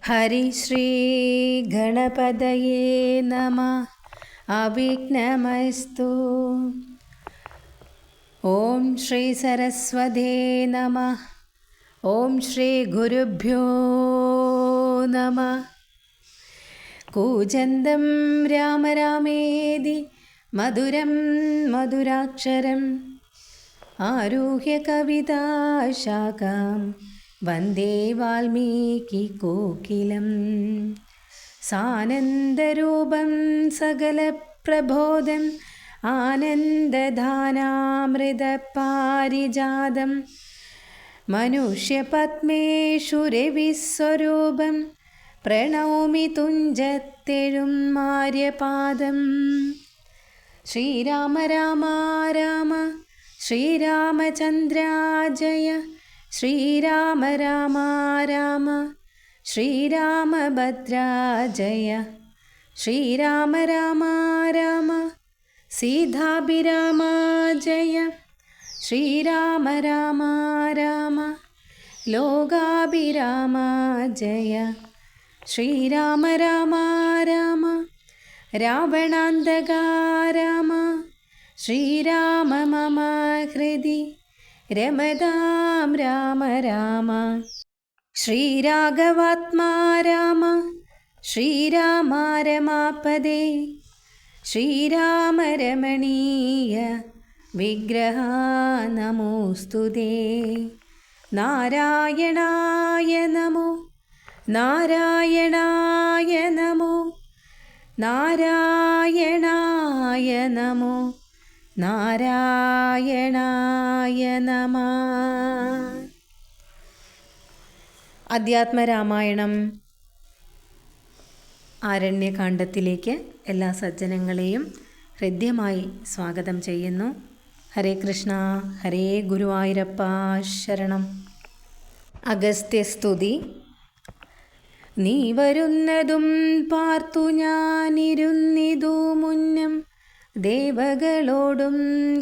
ഹരിശ്രീ ഗണപതയേ നമഃ. അവിഘ്നമസ്തു. ഓം ശ്രീ സരസ്വതേ നമഃ. ഓം ശ്രീ ഗുരുഭ്യോ നമഃ. കൂജന്തം രാമ രാമേതി മധുരം മധുരാക്ഷരം ആരുഹ്യ കവിതാശാഖാം വന്ദേ വാൽമീകികോകിലം. സാനന്ദരൂപം സകലപ്രബോധം ആനന്ദദാനാമൃതപാരിജാതം മനുഷ്യപത്മേഷു രവിസ്വരൂപം പ്രണൗമി തുഞ്ചത്തെഴും ആര്യപാദം. ശ്രീരാമ രാമ രാമ ശ്രീരാമചന്ദ്ര ജയ. ശ്രീരാമ രാമ രാമ ശ്രീരാമഭദ്ര ജയ. ശ്രീരാമ രാമ രാമ സീതാഭിരാമ ജയ. ശ്രീരാമ രാമ രാമ ലോകാഭിരാമ ജയ. ശ്രീരാമ രാമ രാമ രാവണാന്തക രാമ. ശ്രീരാമ മമ ഹൃദി രമതാം രാമ രാമ. ശ്രീരാഘവാത്മാ രാമ ശ്രീരാമ രമാപദേ. ശ്രീരാമ രമണീയ വിഗ്രഹ നമോസ്തുതേ. നാരായണായ നമോ നാരായണായ നമോ നാരായണായ നമോ നാരായണായ നമഃ. അധ്യാത്മരാമായണം ആരണ്യകാണ്ഡത്തിലേക്ക് എല്ലാ സജ്ജനങ്ങളെയും ഹൃദ്യമായി സ്വാഗതം ചെയ്യുന്നു. ഹരേ കൃഷ്ണ. ഹരേ ഗുരുവായൂരപ്പ ശരണം. അഗസ്ത്യസ്തുതി. നീ വരുന്നതും പാർത്തു ഞാനിരുന്നിതു മുന്നം. ദേവകളോടും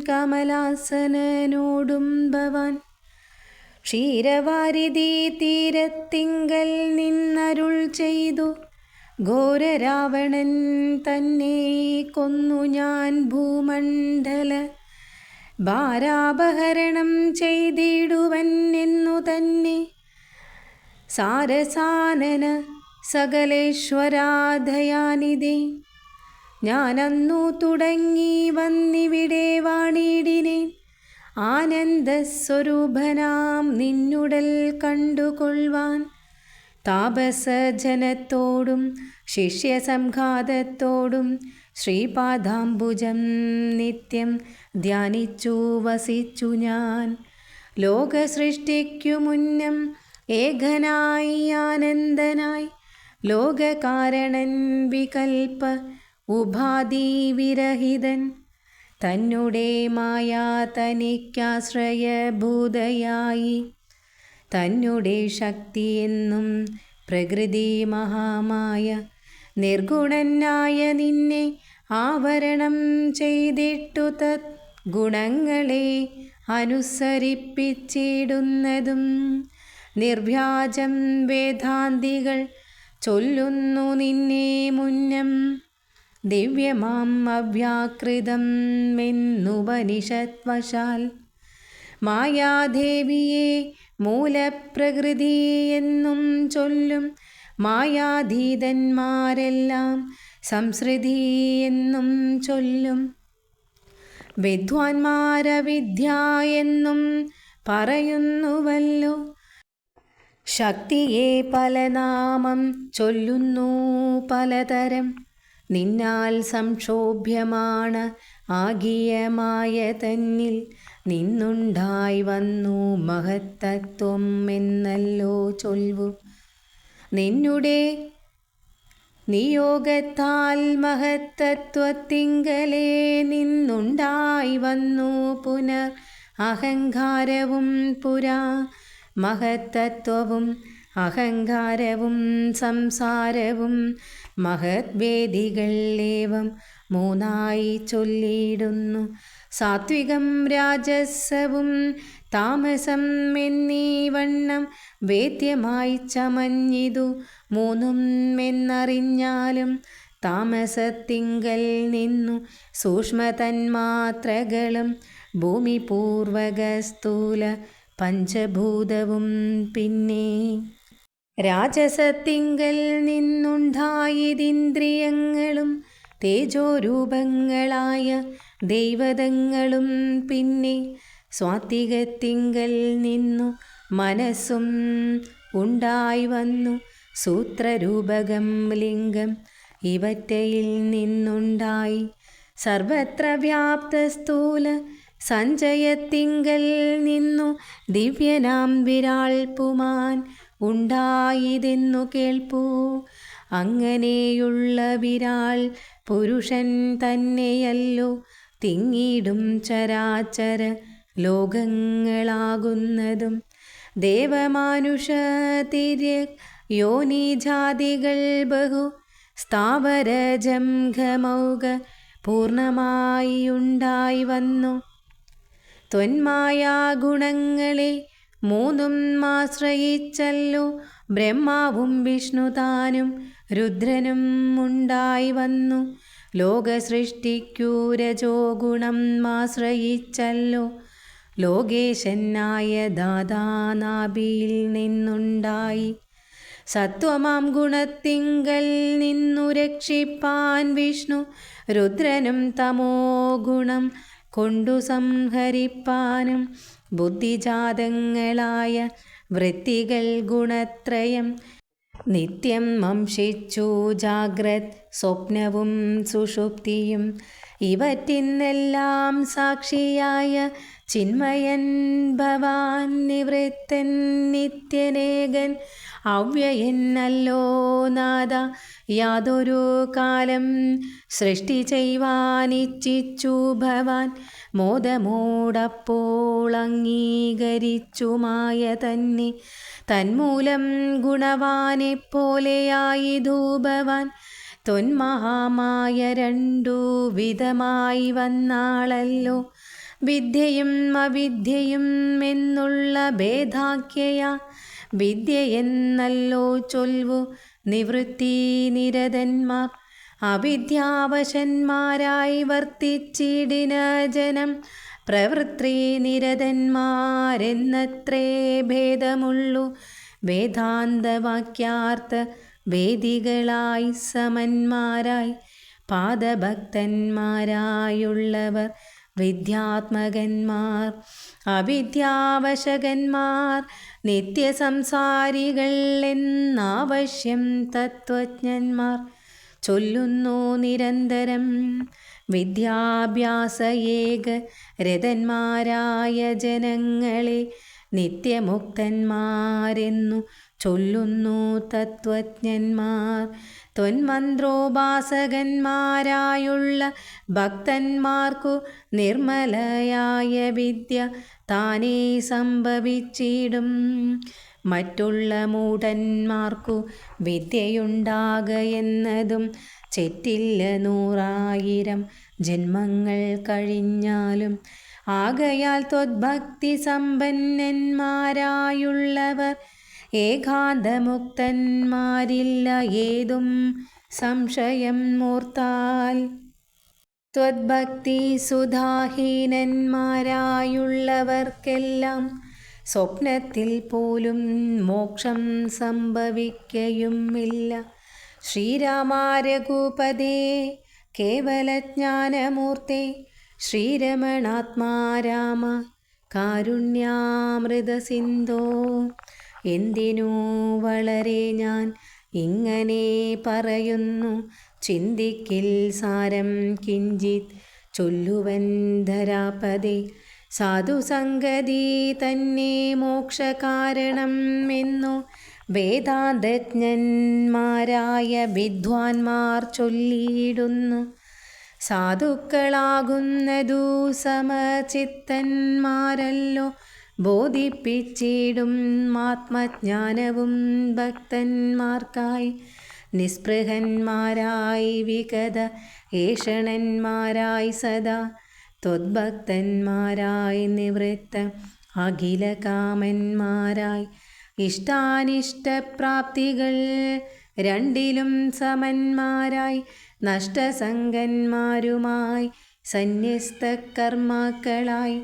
കമലാസനോടും ഭവാൻ ക്ഷീരവാരിധി തീരത്തിങ്കൽ നിന്നരുൾ ചെയ്തു. ഘോരരാവണൻ തന്നെ കൊന്നു ഞാൻ ഭൂമണ്ഡല ഭാരാപഹരണം ചെയ്തിടുവൻ എന്നു തന്നെ. സാരസാനന സകലേശ്വരാധയാനിധേ ഞാനന്നു തുടങ്ങി വന്നിവിടെ വാണിടിനേൻ. ആനന്ദസ്വരൂപനാം നിന്നുടൽ കണ്ടുകൊള്ളുവാൻ താപസജനത്തോടും ശിഷ്യസംഘാതത്തോടും ശ്രീപാദാംബുജം നിത്യം ധ്യാനിച്ചു വസിച്ചു ഞാൻ. ലോകസൃഷ്ടിക്കു മുന്നം ഏകനായി ആനന്ദനായി ലോകകാരണൻ വികൽപ്പ ഉപാധിവിരഹിതൻ. തന്നെ മായാ തനിക്കാശ്രയഭൂതയായി തന്നെ ശക്തിയെന്നും പ്രകൃതി മഹാമായ നിർഗുണനായ നിന്നെ ആവരണം ചെയ്തിട്ടു തത് ഗുണങ്ങളെ അനുസരിപ്പിച്ചിടുന്നതും നിർവ്യാജം വേദാന്തികൾ ചൊല്ലുന്നു നിന്നെ മുന്നം. ദിവ്യമാം അവ്യാകൃതം എന്നുപനിഷത്വശാൽ മായാദേവിയെ മൂലപ്രകൃതി എന്നും ചൊല്ലും. മായാധീതന്മാരെല്ലാം സംസൃതി എന്നും ചൊല്ലും. വിദ്വാൻമാരവിദ്യ എന്നും പറയുന്നുവല്ലോ. ശക്തിയെ പല നാമം ചൊല്ലുന്നു പലതരം. നിന്നാൽ സംക്ഷോഭ്യമാണ് ആകിയമായ തന്നിൽ നിന്നുണ്ടായി വന്നു മഹത്തത്വം എന്നല്ലോ ചൊൽവു. നിന്നുടെ നിയോഗത്താൽ മഹത്തത്വത്തിങ്കലേ നിന്നുണ്ടായി വന്നു പുനർ അഹങ്കാരവും പുരാ മഹത്തത്വവും അഹങ്കാരവും സംസാരവും മഹദ്വേദികൾ ഏവം മൂന്നായി ചൊല്ലിയിടുന്നു. സാത്വികം രാജസവും താമസം എന്നീ വണ്ണം വേദ്യമായി ചമഞ്ഞിതു മൂന്നും എന്നറിഞ്ഞാലും താമസത്തിങ്കൽ നിന്നു സൂക്ഷ്മതന്മാത്രകളും ഭൂമി പൂർവക സ്ഥൂല പഞ്ചഭൂതവും പിന്നെ രാജസത്തിങ്കൽ നിന്നുണ്ടായതിന്ദ്രിയങ്ങളും തേജോരൂപങ്ങളായ ദൈവതങ്ങളും പിന്നെ സ്വാത്വികത്തിങ്കൽ നിന്നു മനസ്സും ഉണ്ടായി വന്നു. സൂത്രരൂപകം ലിംഗം ഇവറ്റയിൽ നിന്നുണ്ടായി സർവത്ര വ്യാപ്ത സ്ഥൂല സഞ്ചയത്തിങ്കൽ നിന്നു ദിവ്യനാം വിരാൾ പുമാൻ ഉണ്ടായതെന്നു കേൾപ്പൂ. അങ്ങനെയുള്ള വിരാൾ പുരുഷൻ തന്നെയല്ലോ തിങ്ങിടും ചരാചര ലോകങ്ങളാകുന്നതും. ദേവമാനുഷ തിര്യക് യോനിജാതികൾ ബഹു സ്ഥാവര ജംഘമൗക പൂർണ്ണമായി ഉണ്ടായി വന്നു. ത്വന്മായാ ഗുണങ്ങളെ മൂന്നും ആശ്രയിച്ചല്ലോ ബ്രഹ്മാവും വിഷ്ണുതാനും രുദ്രനും ഉണ്ടായി വന്നു. ലോകസൃഷ്ടിക്കൂ രജോ ഗുണം ആശ്രയിച്ചല്ലോ ലോകേശനായ ദാതാനാഭിയിൽ നിന്നുണ്ടായി. സത്വമാം ഗുണത്തിങ്കൽ നിന്നു രക്ഷിപ്പാൻ വിഷ്ണു രുദ്രനും തമോ ഗുണം കൊണ്ടു സംഹരിപ്പാനും ബുദ്ധിജാതങ്ങളായ വൃത്തികൾ ഗുണത്രയം നിത്യം വംശിച്ചു ജാഗ്രത് സ്വപ്നവും സുഷുപ്തിയും. ഇവറ്റിന്നെല്ലാം സാക്ഷിയായ ചിന്മയൻ ഭവാൻ നിവൃത്തൻ നിത്യനേകൻ അവ്യയനല്ലോ നാഥ. യാതൊരു കാലം സൃഷ്ടി ചെയ്യുവാനിച്ഛിച്ചു ഭവാൻ മോദമോടപ്പോൾ അംഗീകരിച്ചു മായ തന്നെ. തന്മൂലം ഗുണവാനെപ്പോലെയായിതു ഭവാൻ ത്വന്മഹാമായ രണ്ടു വിധമായി വന്നാളല്ലോ. വിദ്യയും അവിദ്യയും എന്നുള്ള ഭേദാഖ്യയ വിദ്യയെന്നല്ലോ ചൊൽവു നിവൃത്തി നിരതന്മാർ. അവിദ്യാവശന്മാരായി വർത്തിച്ചിടിന ജനം പ്രവൃത്തി നിരതന്മാരെന്നത്രേ ഭേദമുള്ളു. വേദാന്തവാക്യാർത്ഥ വേദികളായി സമന്മാരായി പാദഭക്തന്മാരായുള്ളവർ വിദ്യാത്മകന്മാർ. അവിദ്യാവശകന്മാർ നിത്യസംസാരികൾ എന്നാവശ്യം തത്വജ്ഞന്മാർ ചൊല്ലുന്നു നിരന്തരം. വിദ്യാഭ്യാസയേക രഥന്മാരായ ജനങ്ങളെ നിത്യമുക്തന്മാരെന്നു ചൊല്ലുന്നു തത്വജ്ഞന്മാർ. ത്വന്മന്ത്രോപാസകന്മാരായുള്ള ഭക്തന്മാർക്കു നിർമ്മലയായ വിദ്യ താനേ സംഭവിച്ചിടും. മറ്റുള്ള മൂഢന്മാർക്കു വിദ്യയുണ്ടാകയെന്നതും ചെറ്റില്ല 100,000 ജന്മങ്ങൾ കഴിഞ്ഞാലും. ആകയാൽ ത്വദ്ഭക്തി സമ്പന്നന്മാരായുള്ളവർ ഏകാന്തമുക്തന്മാരില്ല ഏതും സംശയം മൂർത്താൽ. ത്വദ്ഭക്തി സുധാഹീനന്മാരായുള്ളവർക്കെല്ലാം സ്വപ്നത്തിൽ പോലും മോക്ഷം സംഭവിക്കയുമില്ല. ശ്രീരാമ രഘുപതേ കേവലജ്ഞാനമൂർത്തേ ശ്രീരമണാത്മാ രാമ കാരുണ്യാമൃതസിന്ധോ. എന്തിനു വളരെ ഞാൻ ഇങ്ങനെ പറയുന്നു ചിന്തിക്കിൽ സാരം കിഞ്ചിത് ചൊല്ലുവൻ ധരാപദേ. സാധുസംഗതി തന്നെ മോക്ഷകാരണം എന്നു വേദാന്തജ്ഞന്മാരായ വിദ്വാൻമാർ ചൊല്ലിയിടുന്നു. സാധുക്കളാകുന്നതു സമചിത്തന്മാരല്ലോ ബോധിപ്പിച്ചിടും ആത്മജ്ഞാനവും ഭക്തന്മാർക്കായി. നിസ്പൃഹന്മാരായി വിഗത ഏഷണന്മാരായി സദാ ത്വദ്ഭക്തന്മാരായി നിവൃത്ത അഖില കാമന്മാരായി. ഇഷ്ടാനിഷ്ടപ്രാപ്തികൾ രണ്ടിലും സമന്മാരായി നഷ്ടസംഗന്മാരുമായി സന്യസ്തകർമാക്കളായി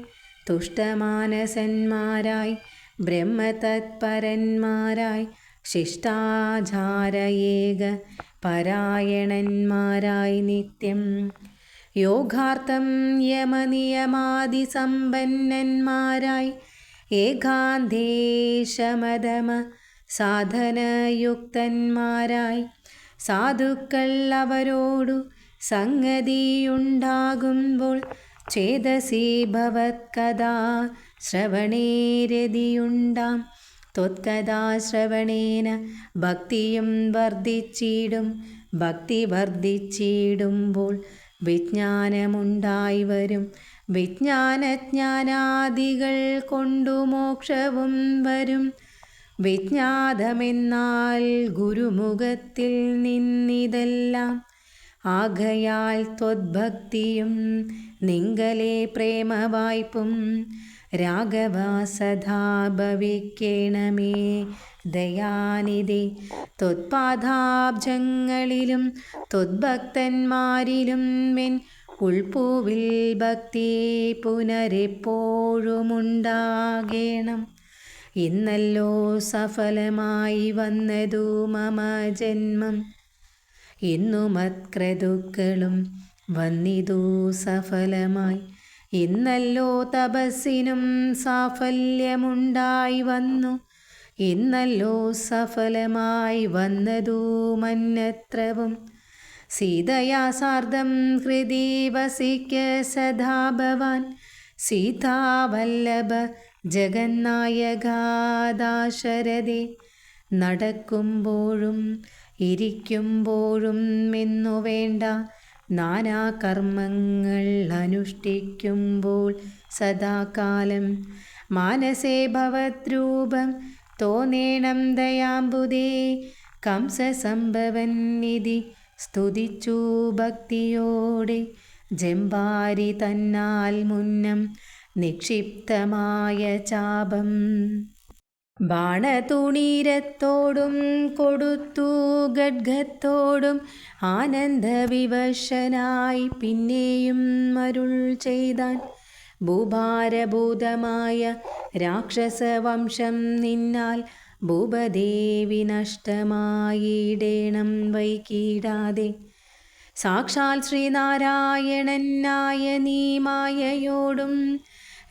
തുഷ്ടമാനസന്മാരായി ബ്രഹ്മതത്പരന്മാരായി ശിഷ്ടാചാരയേക പരായണന്മാരായി നിത്യം യോഗാർത്ഥം യമനിയമാദിസമ്പന്നന്മാരായി ഏകാന്തേശമതമ സാധനയുക്തന്മാരായി സാധുക്കൾ അവരോടു സംഗതിയുണ്ടാകുമ്പോൾ ചേതസി ഭവത്കഥാ ശ്രവണേരതിയുണ്ടാം. ത്വത്കഥാശ്രവണേന ഭക്തിയും വർദ്ധിച്ചിടും. ഭക്തി വർദ്ധിച്ചിടുമ്പോൾ വിജ്ഞാനമുണ്ടായി വരും. വിജ്ഞാനജ്ഞാനാദികൾ കൊണ്ടു മോക്ഷവും വരും. വിജ്ഞാതമെന്നാൽ ഗുരുമുഖത്തിൽ നിന്നിതെല്ലാം. ആകയാൽ ത്വദ്ഭക്തിയും നിങ്കലെ പ്രേമവായ്പും രാഘവ സദാ ഭവിക്കേണമേ ദയാനിധി. ത്വത്പാദാബ്ജങ്ങളിലും ത്വദ്ഭക്തന്മാരിലും എൻ ഉൾപ്പൂവിൽ ഭക്തി പുനരെപ്പോഴുമുണ്ടാകേണം. ഇന്നല്ലോ സഫലമായി വന്നതു മമ ജന്മം. ഇന്നു മത്ക്രതുക്കളും വന്നിതു സഫലമായി. ഇന്നല്ലോ തപസ്സിനും സാഫല്യമുണ്ടായി വന്നു. ഇന്നല്ലോ സഫലമായി വന്നതു മന്നത്രവും. സീതയാ സാർദ്ധം ഹൃദി വസിക്ക സദാ ഭവാൻ. സീതാവല്ലഭ ജഗന്നായകാദാശരഥേ. നടക്കുമ്പോഴും ഇരിക്കുമ്പോഴും എന്നു വേണ്ട നാനാകർമ്മങ്ങൾ അനുഷ്ഠിക്കുമ്പോൾ സദാകാലം മാനസേ ഭവദ്രൂപം തോന്നേണം ദയാംബുദേ. കംസസംഭവൻ നിധി സ്തുതിച്ചു ഭക്തിയോടെ ജംബാരി തന്നാൽ മുന്നം നിക്ഷിപ്തമായ ചാപം ബാണതുണീരത്തോടും കൊടുത്തു ഖഡ്ഗത്തോടും ആനന്ദവിവശനായി പിന്നെയും അരുൾ ചെയ്താൻ. ഭൂഭാരഭൂതമായ രാക്ഷസവംശം നിന്നാൽ ഭൂപദേവി നഷ്ടമായിടേണം വൈകിടാതെ. സാക്ഷാൽ ശ്രീനാരായണനായ നീ മായയോടും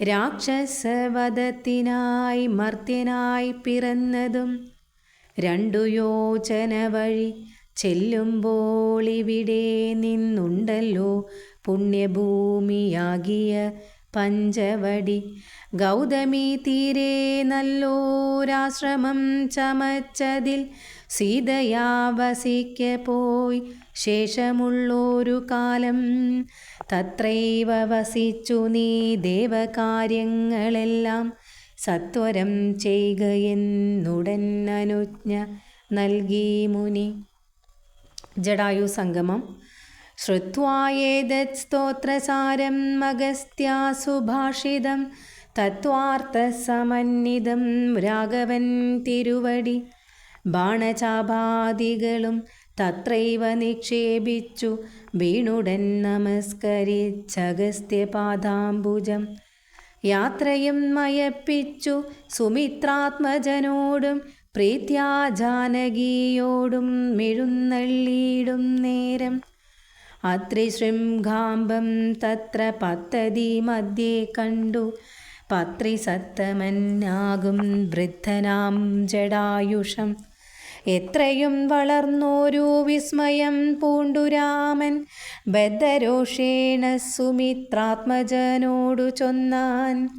രാക്ഷസവധത്തിനായി മർത്യനായി പിറന്നതും. 2 യോജന വഴി ചെല്ലുമ്പോൾ ഇവിടെ നിന്നുണ്ടല്ലോ പുണ്യഭൂമിയാകിയ പഞ്ചവടി. ഗൗതമി തീരെ നല്ലോരാശ്രമം ചമച്ചതിൽ സീതയാ വസിക്ക പോയി ശേഷമുള്ളൊരു കാലം. തത്രൈവ വസിച്ചു നീ ദേവകാര്യങ്ങളെല്ലാം സത്വരം ചെയ്യുകയെന്നുടൻ അനുജ്ഞ നൽകി മുനി. ജടായു സംഗമം. ശ്രുത്വായേതത് സ്തോത്രസാരം അഗസ്ത്യാ സുഭാഷിതം തത്വാർത്ഥസമന്വിതം രാഘവൻ തിരുവടി. ബാണചാപാദികളും തത്രൈവ നിക്ഷേപിച്ചു വീണുടൻ നമസ്കരിച്ചഗസ്ത്യപാദാംബുജം. യാത്രയും മയപ്പിച്ചു സുമിത്രാത്മജനോടും പ്രീത്യാ ജാനകിയോടും എഴുന്നള്ളിയിടും നേരം. അത്രിശൃംഗാംബം തത്ര പദ്ധതി മധ്യേ കണ്ടു. പത്രിസത്തമനാകും വൃദ്ധനാം ജടായുഷം. എത്രയും വളർന്നോരു വിസ്മയം പൂണ്ടു രാമൻ ബദ്ധരോഷേണ സുമിത്രാത്മജനോടു ചൊന്നാൻ.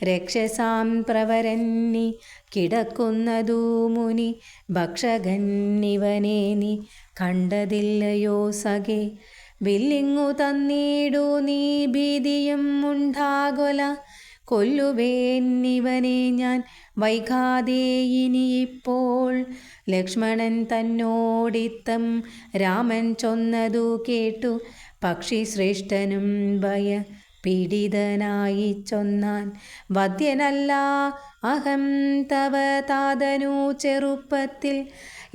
രക്ഷസാം പ്രവരന്നി കിടക്കുന്നതു മുനി ഭക്ഷകന്നിവനെ നീ കണ്ടതില്ലയോ സഖേ. വില്ലിങ്ങു തന്നിടു നീ ഭീതിയും ഉണ്ടാകൊല കൊല്ലുവേന്നിവനെ ഞാൻ വൈകാതെ ഇനിയിപ്പോൾ. ലക്ഷ്മണൻ തന്നോടിത്തം രാമൻ ചൊന്നതു കേട്ടു പക്ഷിശ്രേഷ്ഠനും പീഡിതനായി ചൊന്നാൻ, വദ്യനല്ല അഹം തവ താതനു ചെറുപ്പത്തിൽ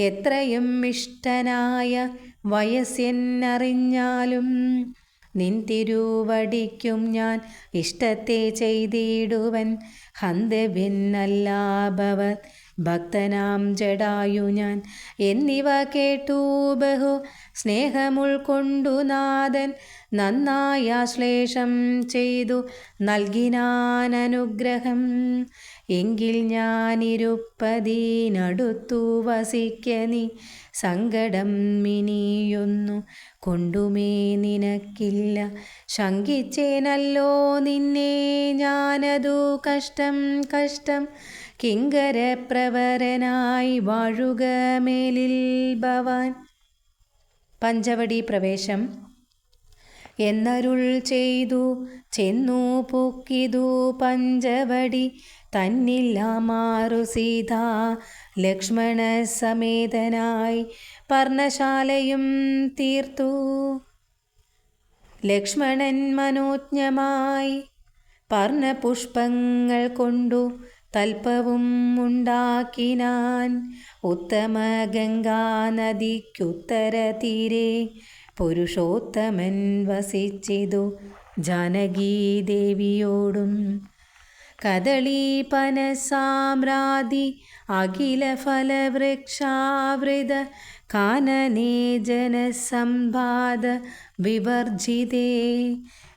എത്രയും ഇഷ്ടനായ വയസ്സെന്നറിഞ്ഞാലും നിൻ തിരുവടിക്കും ഞാൻ ഇഷ്ടത്തെ ചെയ്തിടുവൻ. ഹന്തവ്യനല്ല ഭവത് ഭക്തനാം ജടായു ഞാൻ. എന്നിവ കേട്ടു ബഹു സ്നേഹമുൾക്കൊണ്ടു നാഥൻ നന്നായ ശ്ലേഷം ചെയ്തു നൽകിനാൻ അനുഗ്രഹം. എങ്കിൽ ഞാനിരുപ്പതിനടുത്തു വസിക്ക നീ, സങ്കടം ഇനിയൊന്നു കൊണ്ടുമേ നിനക്കില്ല. ശങ്കിച്ചേനല്ലോ നിന്നെ ഞാനതു കഷ്ടം കഷ്ടം. കിങ്കരപ്രവരനായി വാഴുക മേലിൽ ഭവാൻ. പഞ്ചവടി പ്രവേശം എന്നരുൾ ചെയ്തു ചെന്നു പൊക്കിതു പഞ്ചവടി തന്നില്ലാമാറു സീതാ ലക്ഷ്മണ സമേതനായി പർണശാലയും തീർത്തു. ലക്ഷ്മണൻ മനോജ്ഞമായി പർണപുഷ്പങ്ങൾ കൊണ്ടു തൽപ്പവും ഉണ്ടാക്കിനാൻ. ഉത്തമ ഗംഗാ നദിക്കുത്തര തീരെ പുരുഷോത്തമൻ വസിച്ചിതു ജാനകീദേവിയോടും. കദളി പനസാമ്രാദി അഖില ഫലവൃക്ഷാവൃത കാനനേ ജനസംവാദ വിവർജിതേ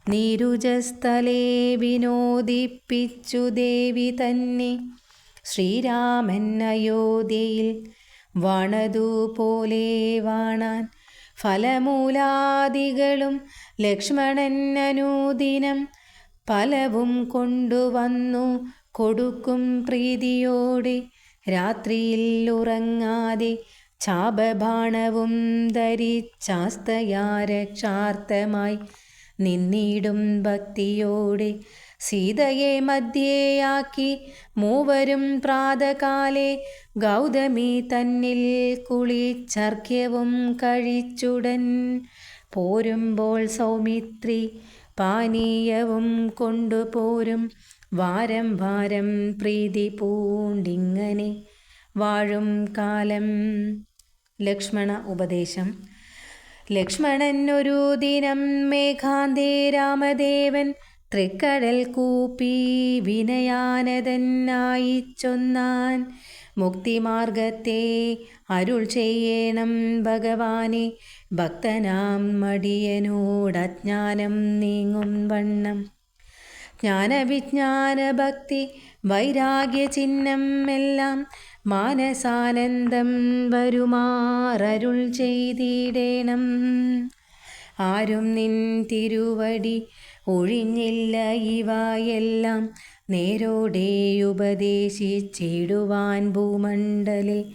നീരുജസ്ഥലേ വിനോദിപ്പിച്ചു ദേവി തന്നെ. ശ്രീരാമൻ അയോധ്യയിൽ വാണതുപോലെ വാണാൻ. ഫലമൂലാദികളും ലക്ഷ്മണൻ അനുദിനം പലവും കൊണ്ടുവന്നു കൊടുക്കും പ്രീതിയോടെ. രാത്രിയിൽ ഉറങ്ങാതെ ചാപബാണവും ധരിച്ചാസ്തയാ രക്ഷാർത്ഥമായി നിന്നിടും ഭക്തിയോടെ. സീതയെ മധ്യേയാക്കി മൂവരും പ്രാതകാലെ ഗൗതമി തന്നിൽ കുളിച്ചർഘ്യവും കഴിച്ചുടൻ പോരുമ്പോൾ സൗമിത്രി പാനീയവും കൊണ്ടുപോരും. വാരം വാരം പ്രീതി പൂണ്ടിങ്ങനെ വാഴും കാലം. ലക്ഷ്മണ ഉപദേശം. ലക്ഷ്മണൻ ഒരു ദിനം മേഘാന്തേ രാമദേവൻ തൃക്കടൽ കൂപ്പി വിനയാനതനായി ചൊന്നാൻ. മുക്തിമാർഗത്തെ അരുൾ ചെയ്യണം ഭഗവാനെ, ഭക്തനാം മടിയനോടജ്ഞാനം നീങ്ങും വണ്ണം. ജ്ഞാനവിജ്ഞാന ഭക്തി വൈരാഗ്യ ചിഹ്നം എല്ലാം മാനസാനന്ദം വരുമാറരുൾ ചെയ്തിടേണം. ആരും നിൻ തിരുവടി ഒഴിഞ്ഞില്ല ഇവയെല്ലാം നേരോടെ ഉപദേശിച്ചിടുവാൻ ഭൂമണ്ഡലെ.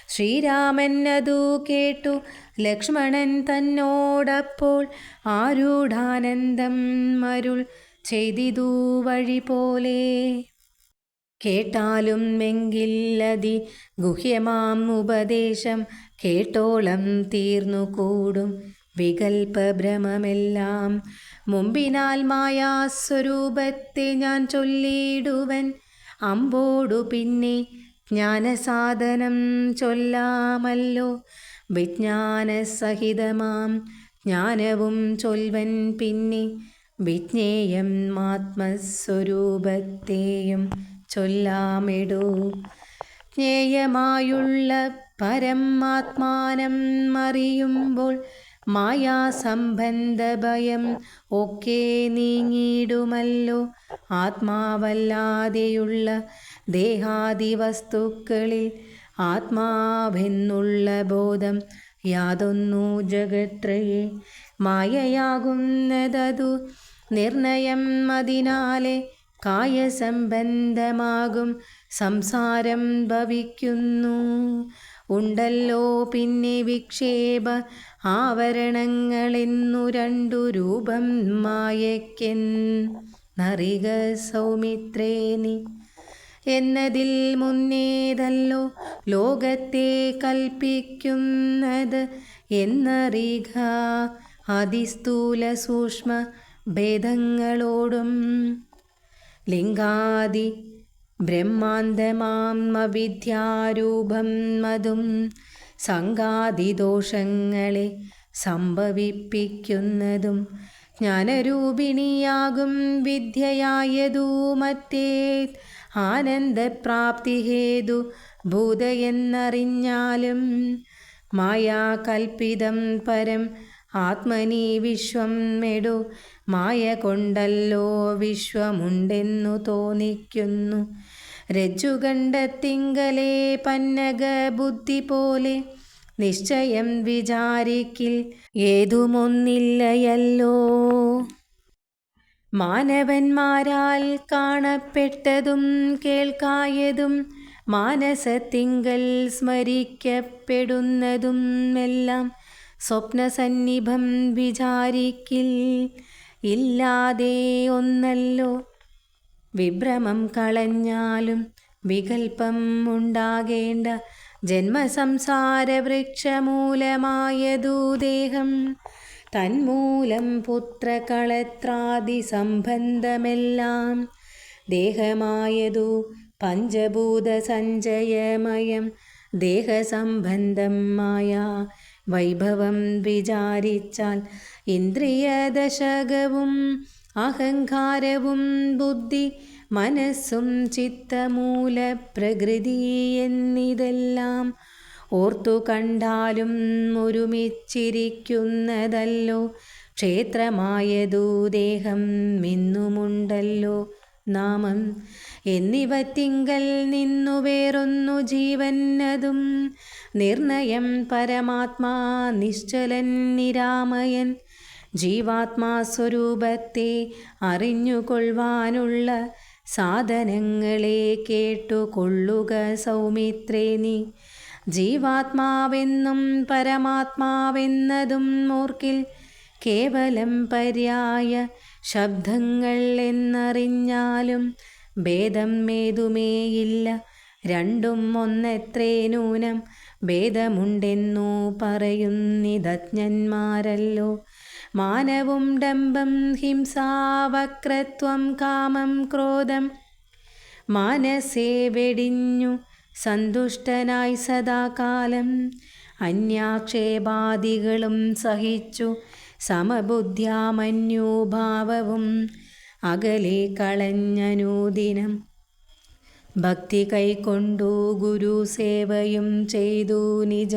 ശ്രീരാമൻ അതു കേട്ടു ലക്ഷ്മണൻ തന്നോടപ്പോൾ ആരൂഢാനന്ദം അരുൾ ചെയ്തിതു വഴി പോലെ. കേട്ടാലും എങ്കിലതി ഗുഹ്യമാം ഉപദേശം കേട്ടോളം തീർന്നു കൂടും വികൽപ്പഭ്രമമെല്ലാം. മുമ്പിനാൽ മായാസ്വരൂപത്തെ ഞാൻ ചൊല്ലിടുവൻ അമ്പോടു പിന്നെ ജ്ഞാനസാധനം ചൊല്ലാമല്ലോ. വിജ്ഞാനസഹിതമാം ജ്ഞാനവും ചൊൽവൻ പിന്നെ വിജ്ഞേയം ആത്മസ്വരൂപത്തെയും ചൊല്ലാമിടൂ. ജ്ഞേയമായുള്ള പരമാത്മാനം അറിയുമ്പോൾ മായാസംബന്ധ ഭയം ഒക്കെ നീങ്ങിടുമല്ലോ. ആത്മാവല്ലാതെയുള്ള ദേഹാദി വസ്തുക്കളിൽ ആത്മാവെന്നുള്ള ബോധം യാതൊന്നു ജഗത്രയെ മായയാകുന്നതതു നിർണയം. അതിനാലെ കായസംബന്ധമാകും സംസാരം ഭവിക്കുന്നു. ഉണ്ടല്ലോ പിന്നെ വിക്ഷേപ ആവരണങ്ങളെന്നു രണ്ടു രൂപം മായയ്ക്കെൻ നറിക സൗമിത്രേ നീ. എന്നതിൽ മുന്നേതല്ലോ ലോകത്തെ കൽപ്പിക്കുന്നത് എന്നറിക. അതിസ്ഥൂല സൂക്ഷ്മ ഭേദങ്ങളോടും ലിംഗാദി ബ്രഹ്മാന്തമാം അവിദ്യാരൂപം അതും സംഘാതിദോഷങ്ങളെ സംഭവിപ്പിക്കുന്നതും ജ്ഞാനരൂപിണിയാകും വിദ്യയായതു മറ്റേ ആനന്ദപ്രാപ്തി ഹേതു ഭൂതയെന്നറിഞ്ഞാലും മായാകൽപ്പിതം പരം ആത്മനി വിശ്വം മെടു. മായ കൊണ്ടല്ലോ വിശ്വമുണ്ടെന്നു തോന്നിക്കുന്നു. രജ്ജുകണ്ഠത്തിങ്കലേ പന്നക ബുദ്ധി പോലെ നിശ്ചയം വിചാരിക്കിൽ ഏതുമൊന്നില്ലയല്ലോ. മാനവന്മാരാൽ കാണപ്പെട്ടതും കേൾക്കായതും മാനസത്തിങ്കൽ സ്മരിക്കപ്പെടുന്നതും എല്ലാം സ്വപ്നസന്നിഭം വിചാരിക്കിൽ ഇല്ലാതെ ഒന്നല്ലോ. വിഭ്രമം കളഞ്ഞാലും വികൽപ്പം ഉണ്ടാകേണ്ട ജന്മസംസാര വൃക്ഷമൂലമായതു ദേഹം. തന്മൂലം പുത്രകളത്രാദി സംബന്ധമെല്ലാം ദേഹമായതു പഞ്ചഭൂത സഞ്ചയമയം. ദേഹസംബന്ധം മായ വൈഭവം വിചാരിച്ചാൽ ഇന്ദ്രിയദശകവും അഹങ്കാരവും ബുദ്ധി മനസ്സും ചിത്തമൂല പ്രകൃതി എന്നിതെല്ലാം ഓർത്തു കണ്ടാലും ഒരുമിച്ചിരിക്കുന്നതല്ലോ. ക്ഷേത്രമായതു ദേഹം എന്നുമുണ്ടല്ലോ നാമം. എന്നിവറ്റിങ്കൽ നിന്നു വേറൊന്നു ജീവൻ, അതും നിർണയം പരമാത്മാ നിശ്ചലൻ നിരാമയൻ. ജീവാത്മാസ്വരൂപത്തെ അറിഞ്ഞുകൊള്ളുവാനുള്ള സാധനങ്ങളെ കേട്ടുകൊള്ളുക സൗമിത്രേ നീ. ജീവാത്മാവെന്നും പരമാത്മാവെന്നതും ഓർക്കിൽ കേവലം പര്യായ ശബ്ദങ്ങൾ എന്നറിഞ്ഞാലും ഭേദം ഏതുമേയില്ല. രണ്ടും ഒന്നത്രേ നൂനം ഭേദമുണ്ടെന്നു പറയുന്നിതജ്ഞന്മാരല്ലോ. മാനവും ഡംബം ഹിംസ വക്രത്വം കാമം ക്രോധം മാനസേ വെടിഞ്ഞു സന്തുഷ്ടനായി സദാകാലം. അന്യാക്ഷേപാദികളും സഹിച്ചു സമബുദ്ധ്യാമന്യൂഭാവവും അകലെ കളഞ്ഞനൂദിനം. ഭക്തി കൈക്കൊണ്ടു ഗുരുസേവയും ചെയ്തു നിജ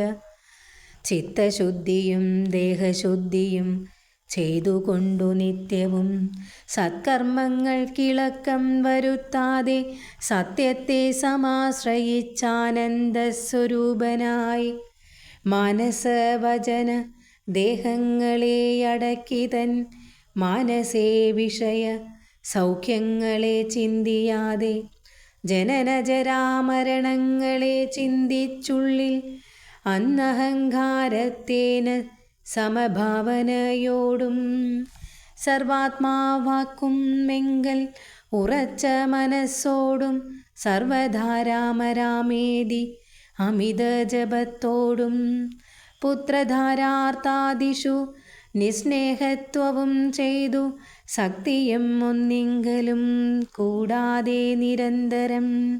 ചിത്തശുദ്ധിയും ദേഹശുദ്ധിയും ചെയ്തുകൊണ്ടു നിത്യവും സത്കർമ്മങ്ങൾക്കിളക്കം വരുത്താതെ സത്യത്തെ സമാശ്രയിച്ചാനന്ദസ്വരൂപനായി മാനസവചന ദേഹങ്ങളെ അടക്കിതൻ മാനസേ വിഷയ സൗഖ്യങ്ങളെ ചിന്തിയാതെ ജനനജരാമരണങ്ങളെ ചിന്തിച്ചുള്ളിൽ അന്നഹങ്കാരത്തേന സമഭാവനയോടും സർവാത്മാവാക്കും മെങ്കൽ ഉറച്ച മനസ്സോടും സർവധാരാമരാമേതി അമിത ജപത്തോടും പുത്രധാരാർത്താദിഷു നിസ്നേഹത്വവും ചെയ്തു ശക്തിയും ഒന്നിങ്കലും കൂടാതെ നിരന്തരം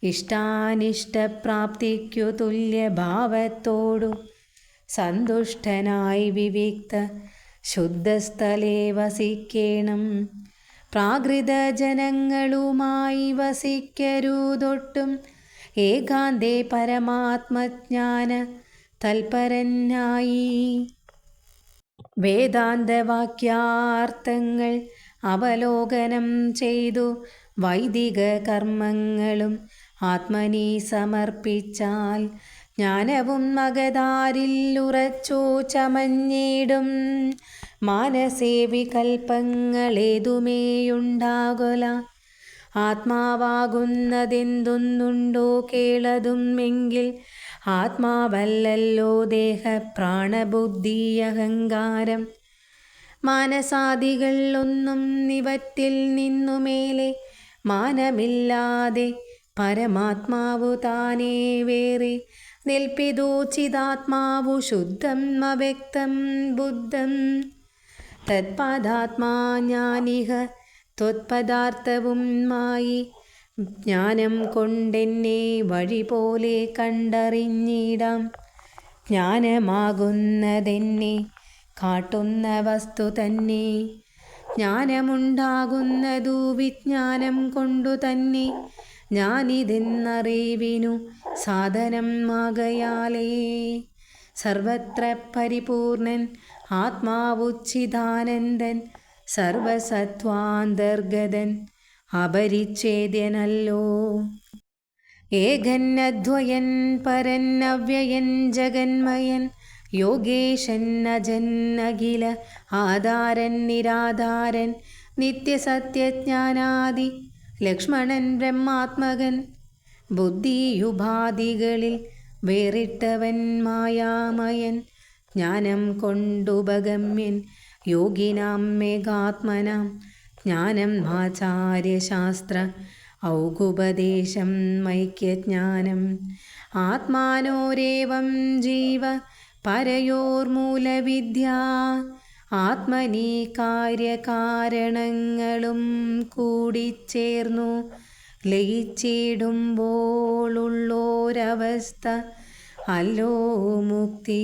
ഇഷ്ടാനിഷ്ടപ്രാപ്തിക്കു തുല്യഭാവത്തോടു സന്തുഷ്ടനായി വിവിക്ത ശുദ്ധസ്ഥലേ വസിക്കേണം. പ്രാകൃത ജനങ്ങളുമായി വസിക്കരുതൊട്ടും ഏകാന്തേ പരമാത്മജ്ഞാന തൽപരനായി. വേദാന്തവാക്യാർത്ഥങ്ങൾ അവലോകനം ചെയ്തു വൈദിക കർമ്മങ്ങളും ആത്മനി സമർപ്പിച്ചാൽ ജ്ഞാനവും മഗതാരിൽ ഉറച്ചോ ചമഞ്ഞിടും. മാനസേ വികൽപ്പങ്ങളേതുമേയുണ്ടാകൊല. ആത്മാവാകുന്നതെന്തൊന്നുണ്ടോ കേളതും എങ്കിൽ ആത്മാവല്ലല്ലോ ദേഹ പ്രാണബുദ്ധി അഹങ്കാരം. മാനസാദികൾ ഒന്നും ഇവറ്റിൽ നിന്നുമേലെ മാനമില്ലാതെ പരമാത്മാവു താനേ വേറെ നിൽപ്പിതു ചിദാത്മാവു ശുദ്ധം അവ്യക്തം ബുദ്ധം. തത്പദാത്മാ ഞാനിഹ ത്വത്പദാർത്ഥവും മായി ജ്ഞാനം കൊണ്ടെന്നെ വഴി പോലെ കണ്ടറിഞ്ഞിടാം. ജ്ഞാനമാകുന്നതെന്നെ കാട്ടുന്ന വസ്തു തന്നെ. ജ്ഞാനമുണ്ടാകുന്നതു വിജ്ഞാനം കൊണ്ടു തന്നെ. ഞാനിതെന്നറിവിനു സാധനം ആകയാലേ. സർവത്ര പരിപൂർണൻ ആത്മാവുച്ചിദാനന്ദൻ സർവസത്വാന്തർഗതൻ അപരിച്ഛേദ്യനല്ലോ. ഏകൻ അദ്വയൻ പരൻ അവ്യയൻ ജഗന്മയൻ യോഗേശൻ അജൻ അഖില ആധാരൻ നിരാധാരൻ നിത്യസത്യജ്ഞാനാദി ലക്ഷ്മണൻ ബ്രഹ്മാത്മകൻ ബുദ്ധിയുപാധികളിൽ വേറിട്ടവൻ മായാമയൻ ജ്ഞാനം കൊണ്ടുപഗമ്യൻ യോഗിനാം മേഘാത്മനാം ജ്ഞാനം ആചാര്യശാസ്ത്ര ഔകുപദേശം ഐക്യജ്ഞാനം ആത്മാനോരേവം ജീവ പരയോർമൂലവിദ്യ ആത്മനി കാര്യകാരണങ്ങളും കൂടിച്ചേർന്നു ലയിച്ചിടുമ്പോഴുള്ളോരവസ്ഥ അല്ലോ മുക്തി.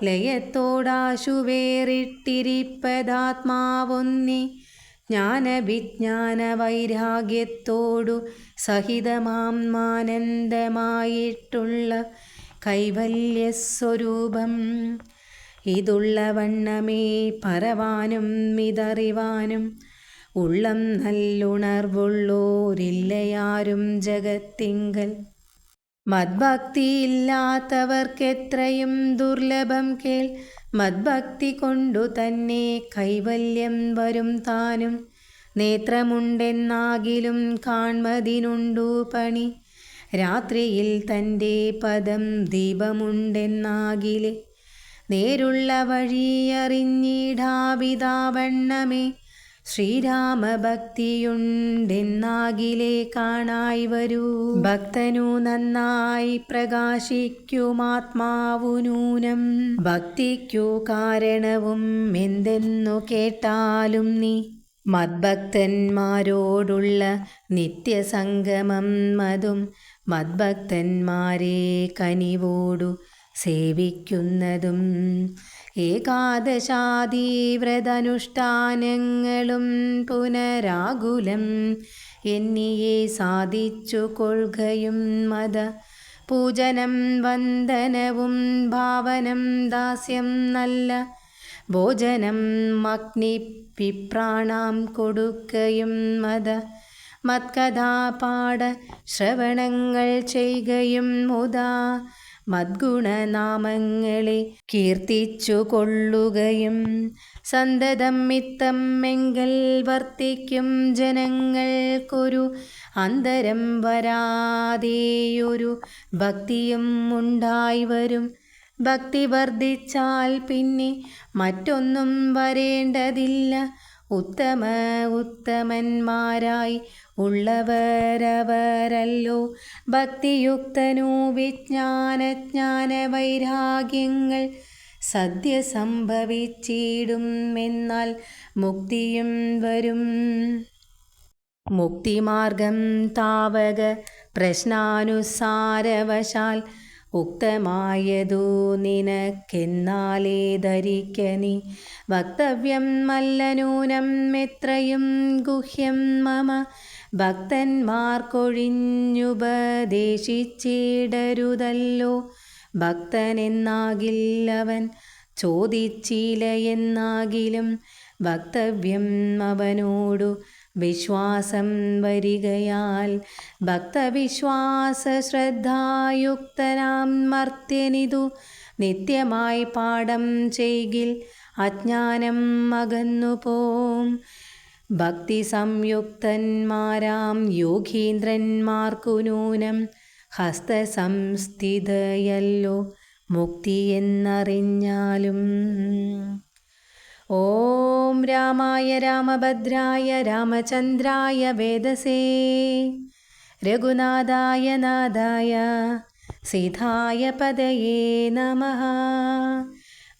ലയത്തോടാശു വേറിട്ടിരിപ്പതാത്മാവൊന്നി ജ്ഞാനവിജ്ഞാന വൈരാഗ്യത്തോടു സഹിതമാം ആനന്ദമായിട്ടുള്ള കൈവല്യസ്വരൂപം. ഇതുള്ള വണ്ണമേ പറവാനും ഇതറിവാനും ഉള്ളം നല്ലുണർവുള്ളോരില്ലയാരും ജഗത്തിങ്കൽ. മദ്ഭക്തിയില്ലാത്തവർക്കെത്രയും ദുർലഭം കേൾ. മദ്ഭക്തി കൊണ്ടു തന്നെ കൈവല്യം വരും താനും. നേത്രമുണ്ടെന്നാകിലും കാൺമതിനുണ്ടു പണി. രാത്രിയിൽ തൻ്റെ പദം ദീപമുണ്ടെന്നാകിലെ നേരുള്ള വഴിയറിഞ്ഞിടാവിതാവണ്ണമേ. ശ്രീരാമഭക്തിയുണ്ടെന്നാകിലേ കാണായി വരൂ. ഭക്തനു നന്നായി പ്രകാശിക്കുമാത്മാവു നൂനം. ഭക്തിക്കു കാരണവും എന്തെന്നു കേട്ടാലും നീ. മദ്ഭക്തന്മാരോടുള്ള നിത്യസംഗമം മതും മദ്ഭക്തന്മാരെ കനിവോടു സേവിക്കുന്നതും. ഏകാദശാദി വ്രതാനുഷ്ഠാനങ്ങളും പുനരാകുലം എന്നിയെ സാധിച്ചു കൊള്ളുകയും മത പൂജനം വന്ദനവും ഭാവനം ദാസ്യം നല്ല ഭോജനം അഗ്നിപിപ്രാണാം കൊടുക്കയും മത മത്കഥാപാഠ ശ്രവണങ്ങൾ ചെയ്യുകയും മുതാ മദ്ഗുണനാമങ്ങളെ കീർത്തിച്ചു കൊള്ളുകയും സന്തതം മിത്തമെങ്കിൽ വർത്തിക്കും ജനങ്ങൾക്കൊരു അന്തരം വരാതെയൊരു ഭക്തിയും ഉണ്ടായി വരും. ഭക്തി വർദ്ധിച്ചാൽ പിന്നെ മറ്റൊന്നും വരേണ്ടതില്ല. ഉത്തമന്മാരായി ഉള്ളവരവരല്ലോ. ഭക്തിയുക്തനു വിജ്ഞാനജ്ഞാന വൈരാഗ്യങ്ങൾ സദ്യ സംഭവിച്ചിടും എന്നാൽ മുക്തിയും വരും. മുക്തിമാർഗം താവക പ്രശ്നാനുസാരവശാൽ ഉക്തമായതു നിനക്കെന്നാലേ ധരിക്ക നീ. വക്തവ്യം അല്ല നൂനം എത്രയും ഗുഹ്യം മമ. ഭക്തന്മാർക്കൊഴിഞ്ഞുപദേശിച്ചിടരുതല്ലോ. ഭക്തനെന്നാകില്ലവൻ ചോദിച്ചില്ല എന്നാകിലും വക്തവ്യം അവനോടു വിശ്വാസം വരികയാൽ. ഭക്തവിശ്വാസ ശ്രദ്ധായുക്തനാം മർത്യനിതു നിത്യമായി പാഠം ചെയ്കിൽ അജ്ഞാനം അകന്നുപോം. ഭക്തി സംയുക്തന്മാരാം യോഗീന്ദ്രന്മാർക്കു നൂനം ഹസ്തസംസ്ഥിതയല്ലോ മുക്തി എന്നറിഞ്ഞാലും. ഓം രാമായ രാമഭദ്രായ രാമചന്ദ്രായ വേദസേ രഘുനാഥായ നാഥായ സീതായ പദയേ നമഃ.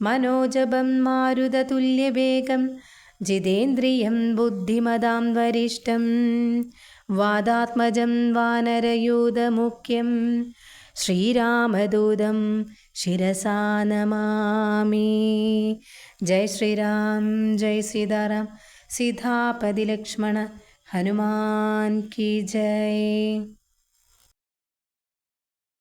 മനോജപം മാരുതതുല്യവേഗം ജിതേന്ദ്രിയം ബുദ്ധിമതാം വരിഷ്ഠം വാദാത്മജം വാനരയൂഥമുഖ്യം ശ്രീരാമദൂതം ശിരസാ നമാമി. ജയ് ശ്രീരാം, ജയ് സീതാറാം. സീതാപതി ലക്ഷ്മണ ഹനുമാൻ കി ജയ്.